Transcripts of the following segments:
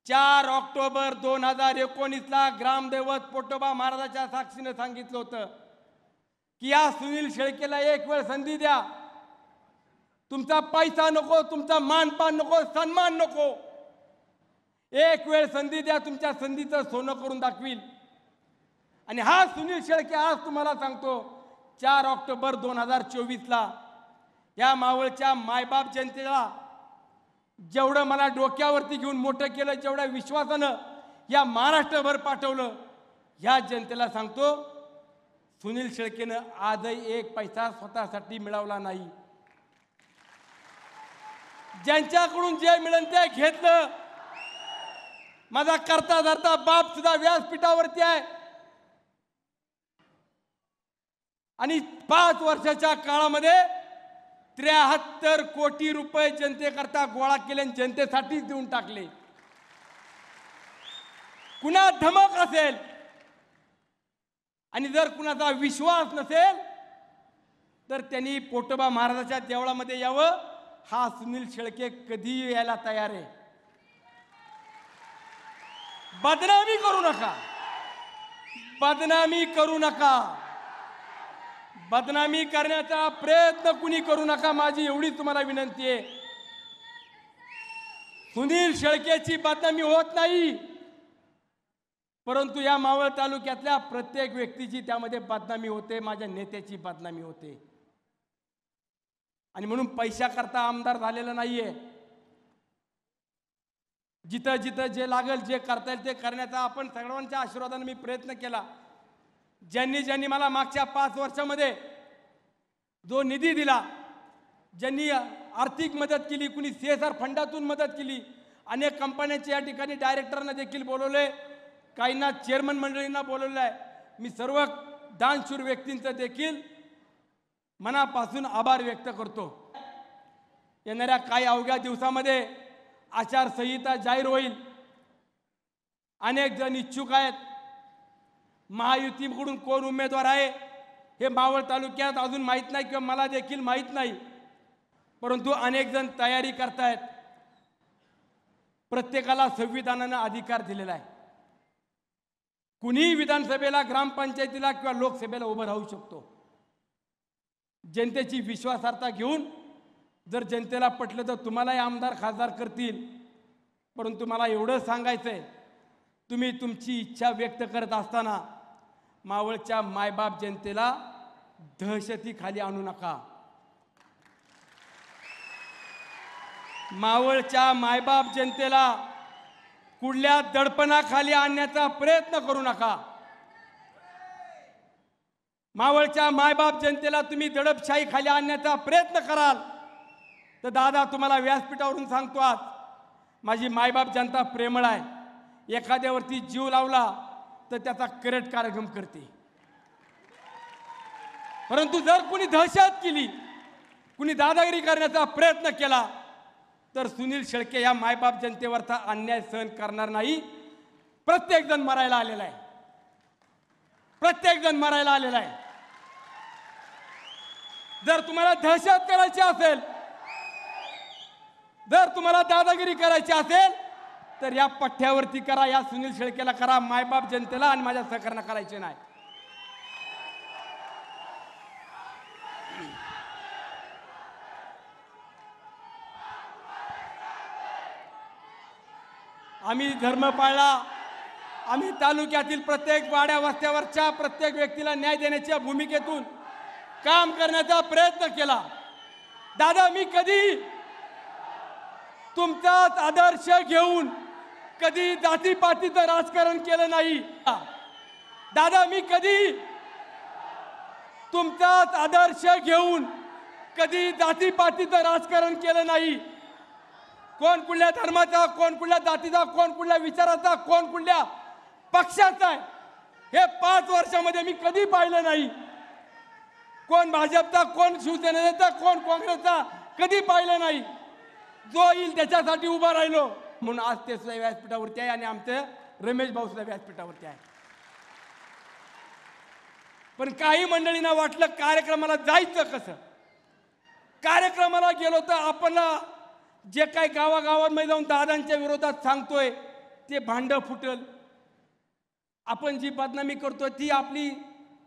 4 October 2019ला ग्रामदैवत पोटोबा महाराजाच्या साक्षीने सांगितलं होतं की या सुनील शेळकेला एक वेळ संधी द्या. तुमचा पैसा नको, तुमचा मानपान नको, सन्मान नको, एक वेळ संधी द्या, तुमच्या संधीचं सोनं करून दाखवील. आणि हा सुनील शेळके आज तुम्हाला सांगतो 4 ऑक्टोबर 2024ला या मावळच्या मायबाप जनतेला जेवढं मला डोक्यावरती घेऊन मोठं केलं, जेवढ्या विश्वासानं या महाराष्ट्रभर पाठवलं, ह्या जनतेला सांगतो सुनील शेळकेनं आजही एक पैसा स्वतःसाठी मिळवला नाही. ज्यांच्याकडून जे मिळेल ते घेतलं. माझा करता धरता बाप सुद्धा व्यासपीठावरती आहे आणि 5 वर्षाच्या काळामध्ये 73 कोटी रुपये जनतेकरता गोळा केले आणि जनतेसाठीच देऊन टाकले. कुणा धमक असेल आणि जर कुणाचा विश्वास नसेल तर त्यांनी पोटोबा महाराजाच्या देवळामध्ये यावं. हा सुनील शेळके कधी यायला तयार आहे. बदनामी करू नका, बदनामी करू नका, बदनामी करण्याचा प्रयत्न कुणी करू नका. माझी एवढी तुम्हाला विनंती आहे. सुनील शेळकेची बदनामी होत नाही, परंतु या मावळ तालुक्यातल्या प्रत्येक व्यक्तीची त्यामध्ये बदनामी होते. माझ्या नेत्याची बदनामी होते. आणि म्हणून पैशाकरता आमदार झालेला नाहीये. जिथं जिथं जे लागेल, जे करता येईल ते करण्याचा आपण सर्वांच्या आशीर्वादाने मी प्रयत्न केला. ज्यांनी ज्यांनी मला मागच्या 5 वर्षामध्ये जो निधी दिला, ज्यांनी आर्थिक मदत केली, कुणी CSR फंडातून मदत केली, अनेक कंपन्यांच्या या ठिकाणी डायरेक्टरांना देखील बोलवले, काहींना चेअरमन मंडळींना बोलवलं आहे. मी सर्व दानशूर व्यक्तींचं देखील मनापासून आभार व्यक्त करतो. येणाऱ्या काही अवघ्या दिवसामध्ये आचारसंहिता जाहीर होईल. अनेक जण इच्छुक आहेत. महायुतीकडून कोण उमेदवार आहे हे मावळ तालुक्यात अजून माहीत नाही किंवा मला देखील माहीत नाही, परंतु अनेक जण तयारी करतायत. प्रत्येकाला संविधानानं अधिकार दिलेला आहे. कुणीही विधानसभेला, ग्रामपंचायतीला किंवा लोकसभेला उभं राहू शकतो. जनतेची विश्वासार्हता घेऊन जर जनतेला पटलं तर तुम्हालाही आमदार खासदार करतील. परंतु मला एवढं सांगायचं आहे, तुम्ही तुमची इच्छा व्यक्त करत असताना मावळच्या मायबाप जनतेला दहशतीखाली आणू नका. मावळच्या मायबाप जनतेला कुठल्या दडपणाखाली आणण्याचा प्रयत्न करू नका. मावळच्या मायबाप जनतेला तुम्ही दडपशाही खाली आणण्याचा प्रयत्न कराल तर दादा तुम्हाला व्यासपीठावरून सांगतो, आज माझी मायबाप जनता प्रेमळ आहे. एखाद्यावरती जीव लावला तर त्याचा करेक्ट कार्यक्रम करते. परंतु जर कुणी दहशत केली, कुणी दादागिरी करण्याचा प्रयत्न केला तर सुनील शेळके या मायबाप जनतेवरचा अन्याय सहन करणार नाही. प्रत्येक जण मरायला आलेला आहे. प्रत्येक जण मरायला आलेला आहे. जर तुम्हाला दहशत करायची असेल, जर तुम्हाला दादागिरी करायची असेल तर या पठ्ठ्यावरती करा, या सुनील शेळकेला करा. मायबाप जनतेला आणि माझ्या सहकार्यांना करायचे नाही. आम्ही धर्म पाळला. आम्ही तालुक्यातील प्रत्येक वाड्या वस्त्यावरच्या प्रत्येक व्यक्तीला न्याय देण्याच्या भूमिकेतून काम करण्याचा प्रयत्न केला. दादा मी कधी तुमचाच आदर्श घेऊन कधी जातीपातीचं राजकारण केलं नाही. दादा मी कधी तुमचाच आदर्श घेऊन कधी जातीपातीचं राजकारण केलं नाही. कोण कुठल्या धर्माचा, कोण कुठल्या जातीचा, कोण कुठल्या विचाराचा, कोण कुठल्या पक्षाचा आहे हे 5 वर्षामध्ये मी कधी पाहिलं नाही. कोण भाजपचा, कोण शिवसेनेचा, कोण काँग्रेसचा कधी पाहिलं नाही. जो येईल त्याच्यासाठी उभा राहिलो. म्हणून आज ते सुद्धा व्यासपीठावरती आहे आणि आमचे रमेश भाऊ सुद्धा व्यासपीठावरती आहे. पण काही मंडळींना वाटलं कार्यक्रमाला जायचं कसं. कार्यक्रमाला गेलो तर आपण जे काही गावागावांमध्ये जाऊन दादांच्या विरोधात सांगतोय ते भांडं फुटल, आपण जी बदनामी करतो ती आपली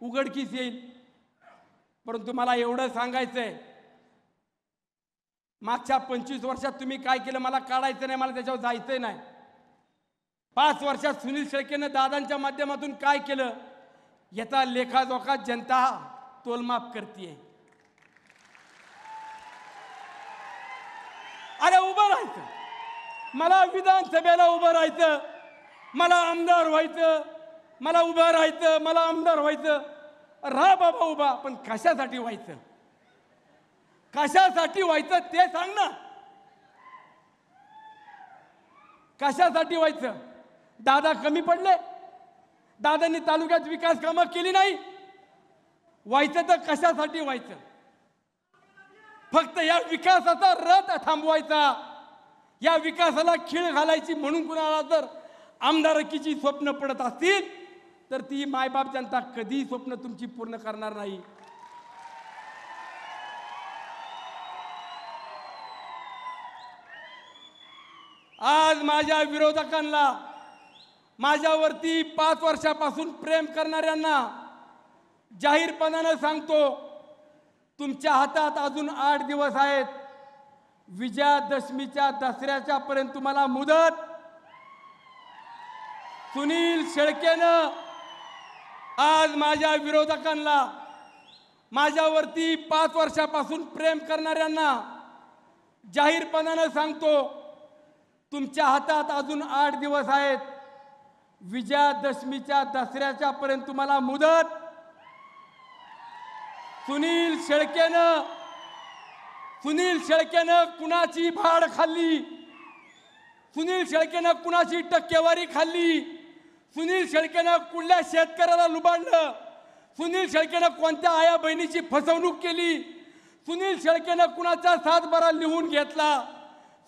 उघडकीस येईल. परंतु मला एवढं सांगायचंय, मागच्या 25 वर्षात तुम्ही काय केलं मला काढायचं नाही, मला त्याच्यावर जायचंय नाही. 5 वर्षात सुनील शेळकेनं दादांच्या माध्यमातून काय केलं याचा लेखाजोखा जनता तोलमाप करते. अरे उभं राहायचं, मला विधानसभेला उभं राहायचं, मला आमदार व्हायचं, मला उभं राहायचं, मला आमदार व्हायचं. राहा बाबा उभा, पण कशासाठी व्हायचं, कशासाठी व्हायचं ते सांग ना. कशासाठी व्हायचं? दादा कमी पडले, दादांनी तालुक्यात विकास कामं केली नाही, व्हायचं तर कशासाठी व्हायचं? फक्त या विकासाचा रथ थांबवायचा, या विकासाला खीळ घालायची म्हणून कुणाला जर आमदारकीची स्वप्न पडत असतील तर ती मायबाप जनता कधी स्वप्न तुमची पूर्ण करणार नाही. आज माझ्या विरोधकांना, माझ्यावरती 5 वर्षापासून प्रेम करणाऱ्यांना जाहीरपणाने सांगतो, तुमच्या हातात अजून 8 दिवस आहेत. विजयादशमीच्या दसऱ्याच्या पर्यंत तुम्हाला मुदत. सुनील शेळकेनं आज माझ्या विरोधकांना, माझ्यावरती 5 वर्षापासून प्रेम करणाऱ्यांना जाहीरपणाने सांगतो, तुमच्या हातात अजून 8 दिवस आहेत. विजयादशमीच्या दसऱ्याच्या पर्यंत तुम्हाला मुदत. सुनील शेळकेनं कुणाची भाड खाल्ली, सुनील शेळकेनं कुणाची टक्केवारी खाल्ली, सुनील शेळकेनं कुठल्या शेतकऱ्याला लुबाडलं, सुनील शेळकेनं कोणत्या आया बहिणीची फसवणूक केली, सुनील शेळकेनं कुणाचा सातबारा लिहून घेतला,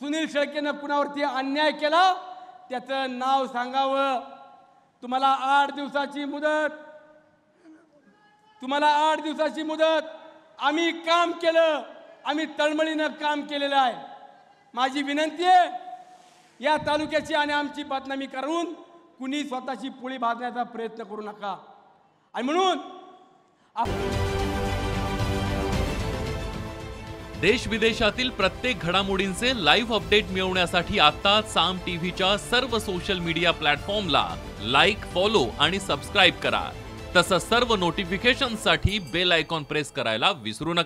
सुनील शेळकेनं कुणावरती अन्याय केला, त्याचं नाव सांगावं. तुम्हाला 8 दिवसाची मुदत, तुम्हाला 8 दिवसाची मुदत. आम्ही काम केलं, आम्ही तळमळीनं काम केलेलं आहे. माझी विनंती आहे, या तालुक्याची आणि आमची बदनामी करून कुणी स्वतःची पोळी भाजण्याचा प्रयत्न करू नका. आणि म्हणून देश विदेशातील प्रत्येक घडामोडींचे लाईव्ह अपडेट मिळवण्यासाठी आता साम टीव्हीच्या सर्व सोशल मीडिया प्लॅटफॉर्मला लाईक, फॉलो आणि सबस्क्राईब करा. तसंच सर्व नोटिफिकेशनसाठी बेल आयकॉन प्रेस करायला विसरू नका.